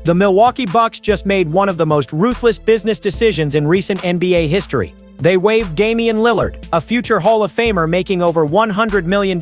The Milwaukee Bucks just made one of the most ruthless business decisions in recent NBA history. They waived Damian Lillard, a future Hall of Famer making over $100 million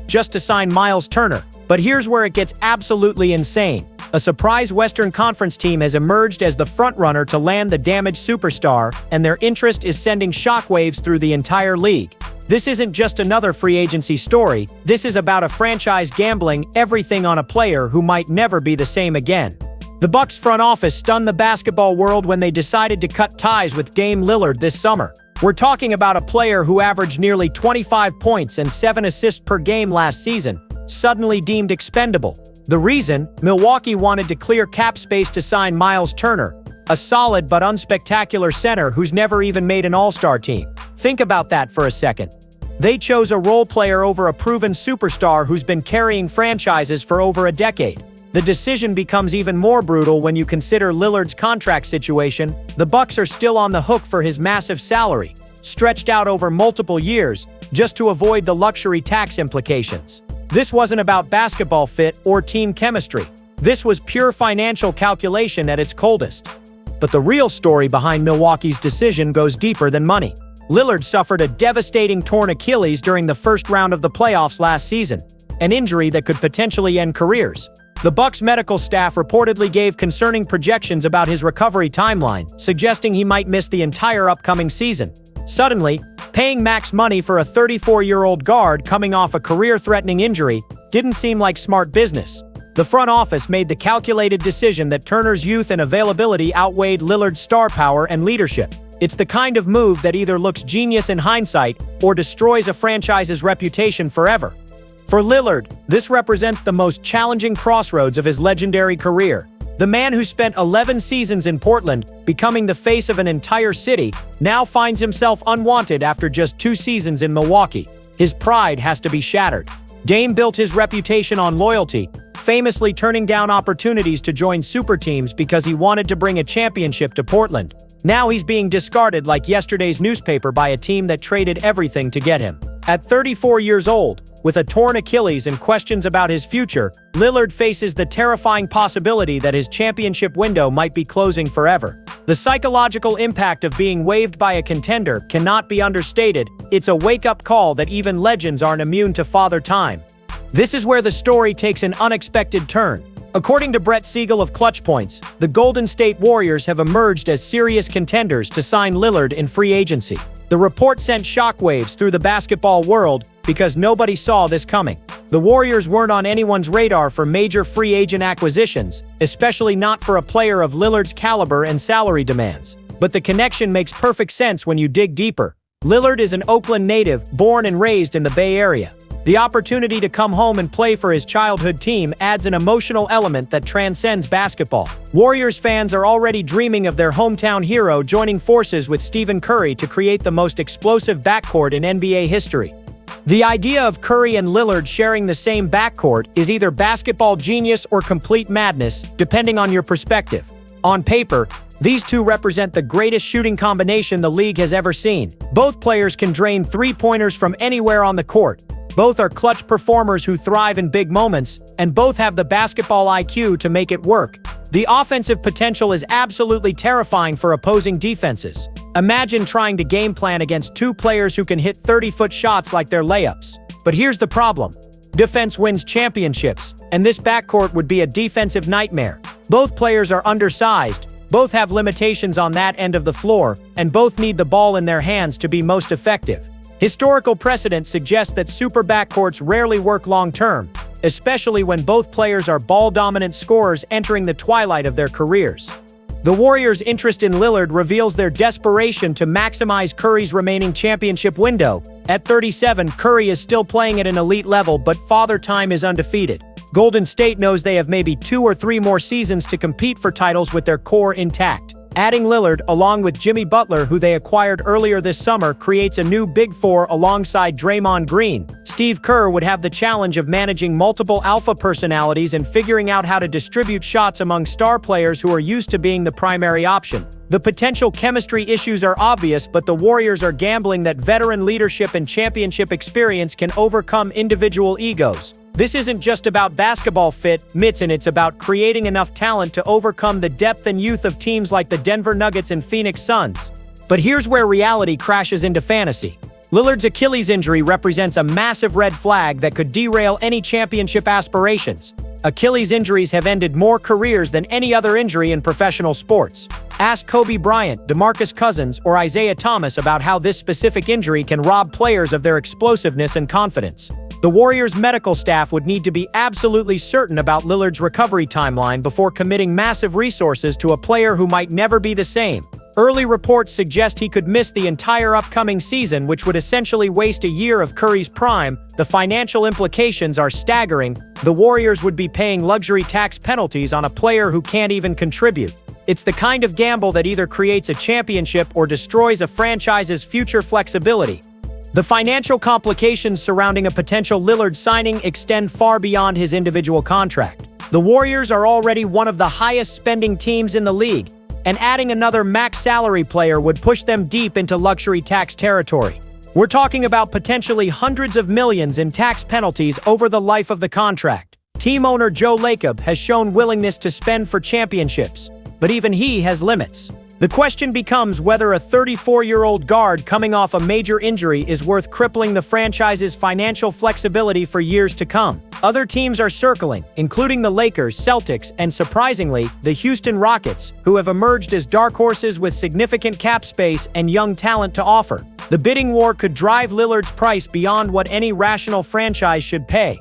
just to sign Myles Turner. But here's where it gets absolutely insane. A surprise Western Conference team has emerged as the frontrunner to land the damaged superstar, and their interest is sending shockwaves through the entire league. This isn't just another free agency story, this is about a franchise gambling everything on a player who might never be the same again. The Bucks front office stunned the basketball world when they decided to cut ties with Dame Lillard this summer. We're talking about a player who averaged nearly 25 points and 7 assists per game last season, suddenly deemed expendable. The reason? Milwaukee wanted to clear cap space to sign Myles Turner, a solid but unspectacular center who's never even made an all-star team. Think about that for a second. They chose a role player over a proven superstar who's been carrying franchises for over a decade. The decision becomes even more brutal when you consider Lillard's contract situation. The Bucks are still on the hook for his massive salary, stretched out over multiple years, just to avoid the luxury tax implications. This wasn't about basketball fit or team chemistry. This was pure financial calculation at its coldest. But the real story behind Milwaukee's decision goes deeper than money. Lillard suffered a devastating torn Achilles during the first round of the playoffs last season, an injury that could potentially end careers. The Bucks medical staff reportedly gave concerning projections about his recovery timeline, suggesting he might miss the entire upcoming season. Suddenly, paying max money for a 34-year-old guard coming off a career-threatening injury didn't seem like smart business. The front office made the calculated decision that Turner's youth and availability outweighed Lillard's star power and leadership. It's the kind of move that either looks genius in hindsight or destroys a franchise's reputation forever. For Lillard, this represents the most challenging crossroads of his legendary career. The man who spent 11 seasons in Portland, becoming the face of an entire city, now finds himself unwanted after just 2 seasons in Milwaukee. His pride has to be shattered. Dame built his reputation on loyalty, famously turning down opportunities to join super teams because he wanted to bring a championship to Portland. Now he's being discarded like yesterday's newspaper by a team that traded everything to get him. At 34 years old, with a torn Achilles and questions about his future, Lillard faces the terrifying possibility that his championship window might be closing forever. The psychological impact of being waived by a contender cannot be understated. It's a wake-up call that even legends aren't immune to Father Time. This is where the story takes an unexpected turn. According to Brett Siegel of Clutch Points, the Golden State Warriors have emerged as serious contenders to sign Lillard in free agency. The report sent shockwaves through the basketball world because nobody saw this coming. The Warriors weren't on anyone's radar for major free agent acquisitions, especially not for a player of Lillard's caliber and salary demands. But the connection makes perfect sense when you dig deeper. Lillard is an Oakland native, born and raised in the Bay Area. The opportunity to come home and play for his childhood team adds an emotional element that transcends basketball. Warriors fans are already dreaming of their hometown hero joining forces with Stephen Curry to create the most explosive backcourt in NBA history. The idea of Curry and Lillard sharing the same backcourt is either basketball genius or complete madness, depending on your perspective. On paper, these two represent the greatest shooting combination the league has ever seen. Both players can drain three-pointers from anywhere on the court. Both are clutch performers who thrive in big moments, and both have the basketball IQ to make it work. The offensive potential is absolutely terrifying for opposing defenses. Imagine trying to game plan against two players who can hit 30-foot shots like they're layups. But here's the problem. Defense wins championships, and this backcourt would be a defensive nightmare. Both players are undersized, both have limitations on that end of the floor, and both need the ball in their hands to be most effective. Historical precedent suggests that super backcourts rarely work long-term, especially when both players are ball-dominant scorers entering the twilight of their careers. The Warriors' interest in Lillard reveals their desperation to maximize Curry's remaining championship window. At 37, Curry is still playing at an elite level, but Father Time is undefeated. Golden State knows they have maybe 2 or 3 more seasons to compete for titles with their core intact. Adding Lillard, along with Jimmy Butler, who they acquired earlier this summer, creates a new Big Four alongside Draymond Green. Steve Kerr would have the challenge of managing multiple alpha personalities and figuring out how to distribute shots among star players who are used to being the primary option. The potential chemistry issues are obvious, but the Warriors are gambling that veteran leadership and championship experience can overcome individual egos. This isn't just about basketball fit, Mitson, it's about creating enough talent to overcome the depth and youth of teams like the Denver Nuggets and Phoenix Suns. But here's where reality crashes into fantasy. Lillard's Achilles injury represents a massive red flag that could derail any championship aspirations. Achilles injuries have ended more careers than any other injury in professional sports. Ask Kobe Bryant, DeMarcus Cousins, or Isaiah Thomas about how this specific injury can rob players of their explosiveness and confidence. The Warriors' medical staff would need to be absolutely certain about Lillard's recovery timeline before committing massive resources to a player who might never be the same. Early reports suggest he could miss the entire upcoming season, which would essentially waste a year of Curry's prime. The financial implications are staggering. The Warriors would be paying luxury tax penalties on a player who can't even contribute. It's the kind of gamble that either creates a championship or destroys a franchise's future flexibility. The financial complications surrounding a potential Lillard signing extend far beyond his individual contract. The Warriors are already one of the highest spending teams in the league, and adding another max salary player would push them deep into luxury tax territory. We're talking about potentially hundreds of millions in tax penalties over the life of the contract. Team owner Joe Lacob has shown willingness to spend for championships, but even he has limits. The question becomes whether a 34-year-old guard coming off a major injury is worth crippling the franchise's financial flexibility for years to come. Other teams are circling, including the Lakers, Celtics, and surprisingly, the Houston Rockets, who have emerged as dark horses with significant cap space and young talent to offer. The bidding war could drive Lillard's price beyond what any rational franchise should pay.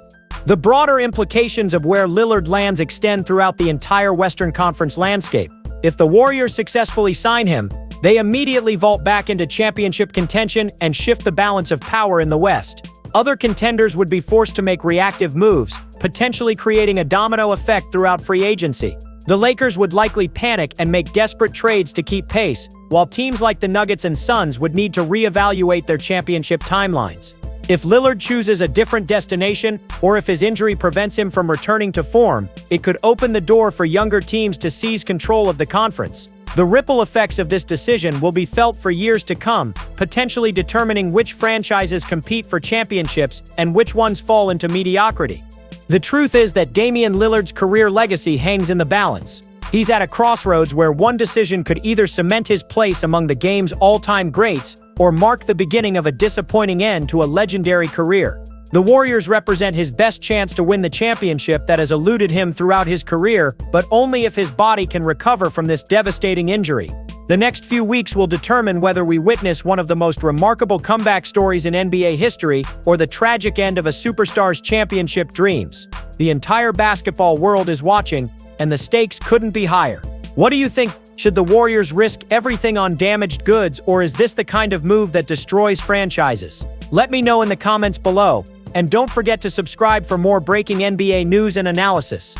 The broader implications of where Lillard lands extend throughout the entire Western Conference landscape. If the Warriors successfully sign him, they immediately vault back into championship contention and shift the balance of power in the West. Other contenders would be forced to make reactive moves, potentially creating a domino effect throughout free agency. The Lakers would likely panic and make desperate trades to keep pace, while teams like the Nuggets and Suns would need to reevaluate their championship timelines. If Lillard chooses a different destination, or if his injury prevents him from returning to form, it could open the door for younger teams to seize control of the conference. The ripple effects of this decision will be felt for years to come, potentially determining which franchises compete for championships and which ones fall into mediocrity. The truth is that Damian Lillard's career legacy hangs in the balance. He's at a crossroads where one decision could either cement his place among the game's all-time greats or mark the beginning of a disappointing end to a legendary career. The Warriors represent his best chance to win the championship that has eluded him throughout his career, but only if his body can recover from this devastating injury. The next few weeks will determine whether we witness one of the most remarkable comeback stories in NBA history or the tragic end of a superstar's championship dreams. The entire basketball world is watching, and the stakes couldn't be higher. What do you think? Should the Warriors risk everything on damaged goods, or is this the kind of move that destroys franchises? Let me know in the comments below, and don't forget to subscribe for more breaking NBA news and analysis.